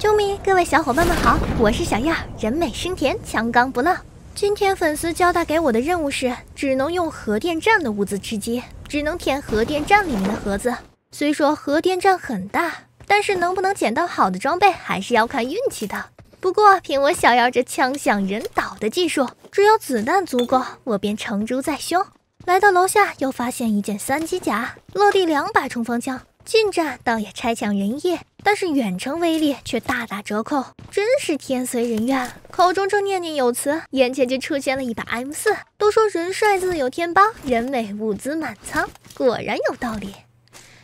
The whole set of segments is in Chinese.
啾咪，各位小伙伴们好，我是小样，人美声甜，强刚不辣。今天粉丝交代给我的任务是，只能用核电站的物资吃鸡，只能填核电站里面的盒子。虽说核电站很大，但是能不能捡到好的装备，还是要看运气的。不过凭我小样这枪响人倒的技术，只要子弹足够，我便成竹在胸。来到楼下，又发现一件3机甲，落地2把冲锋枪。近战倒也差强人意，但是远程威力却大打折扣，真是天随人愿。口中正念念有词，眼前就出现了一把 M4。都说人帅自有天帮，人美物资满仓，果然有道理。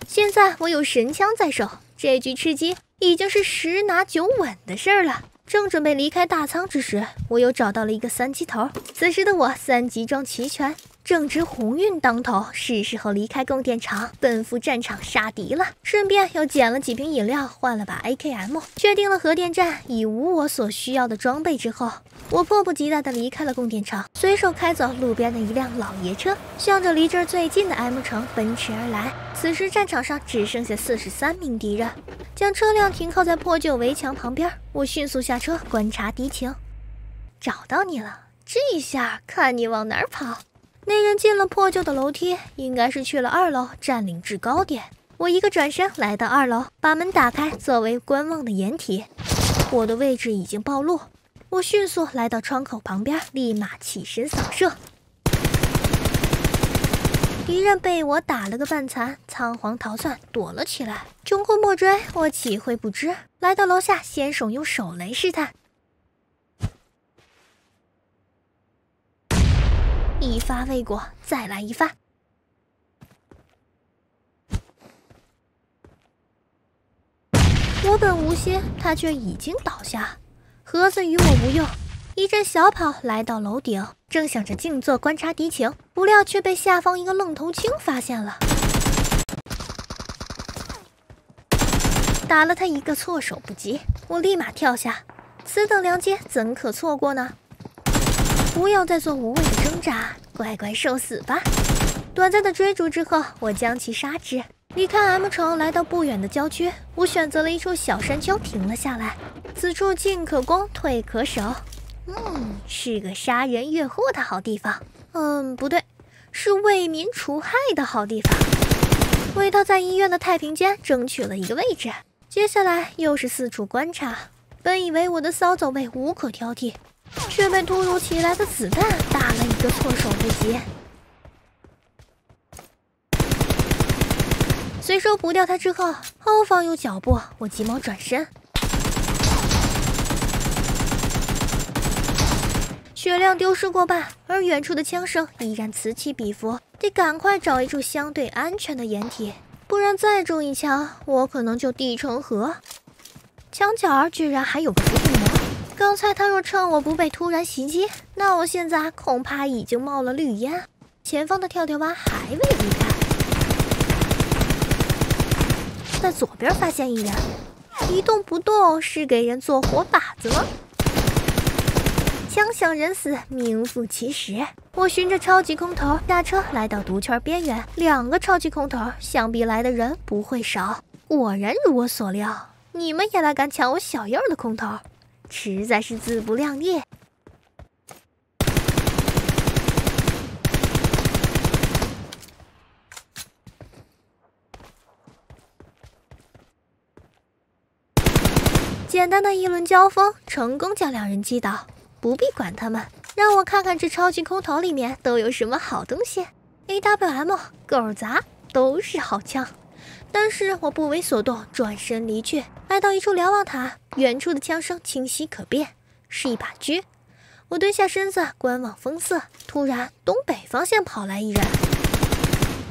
现在我有神枪在手，这局吃鸡已经是10拿9稳的事儿了。正准备离开大仓之时，我又找到了一个3机头。此时的我3级装齐全，正值鸿运当头，是时候离开供电厂，奔赴战场杀敌了。顺便又捡了几瓶饮料，换了把 AKM。确定了核电站已无我所需要的装备之后，我迫不及待地离开了供电厂，随手开走路边的一辆老爷车，向着离这儿最近的 M 城奔驰而来。此时战场上只剩下43名敌人，将车辆停靠在破旧围墙旁边，我迅速下车观察敌情。找到你了，这下看你往哪儿跑。那人进了破旧的楼梯，应该是去了2楼占领制高点。我一个转身来到2楼，把门打开作为观望的掩体。我的位置已经暴露，我迅速来到窗口旁边，立马起身扫射。敌人被我打了个半残，仓皇逃窜，躲了起来。穷困莫追，我岂会不知？来到楼下，先手用手雷试探。一发未果，再来一发。我本无心，他却已经倒下。盒子与我无用，一阵小跑来到楼顶，正想着静坐观察敌情，不料却被下方一个愣头青发现了，打了他一个措手不及。我立马跳下，此等良机怎可错过呢？不要再做无谓的挣扎，乖乖受死吧！短暂的追逐之后，我将其杀之。离开 M 城，来到不远的郊区，我选择了一处小山丘停了下来。此处进可攻，退可守。是个杀人越货的好地方。不对，是为民除害的好地方。为他在医院的太平间争取了一个位置。接下来又是四处观察。本以为我的骚走位无可挑剔，却被突如其来的子弹打了一个措手不及。随手补掉他之后，后方有脚步，我急忙转身。血量丢失过半，而远处的枪声依然此起彼伏，得赶快找一处相对安全的掩体，不然再中一枪，我可能就地成盒。墙角居然还有个伏地魔，刚才他若趁我不备突然袭击，那我现在恐怕已经冒了绿烟。前方的跳跳蛙还未离开，在左边发现一人，一动不动是给人做活靶子吗？枪响人死，名副其实。我循着超级空投下车，来到毒圈边缘，2个超级空投，想必来的人不会少。果然如我所料，你们也来敢抢我小样的空投，实在是自不量力。简单的一轮交锋，成功将2人击倒。不必管他们，让我看看这超级空投里面都有什么好东西。AWM、狗杂都是好枪，但是我不为所动，转身离去，来到一处瞭望塔，远处的枪声清晰可辨，是一把狙。我蹲下身子观望风色，突然东北方向跑来一人，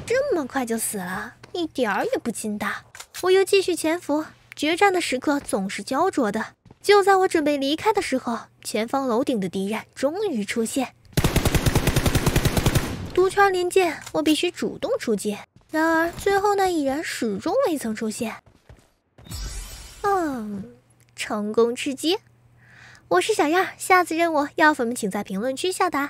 这么快就死了，一点儿也不劲大。我又继续潜伏，决战的时刻总是焦灼的。就在我准备离开的时候，前方楼顶的敌人终于出现。毒圈临近，我必须主动出击。然而最后那一人始终未曾出现。成功吃鸡。我是小样，下次任务要粉们请在评论区下达。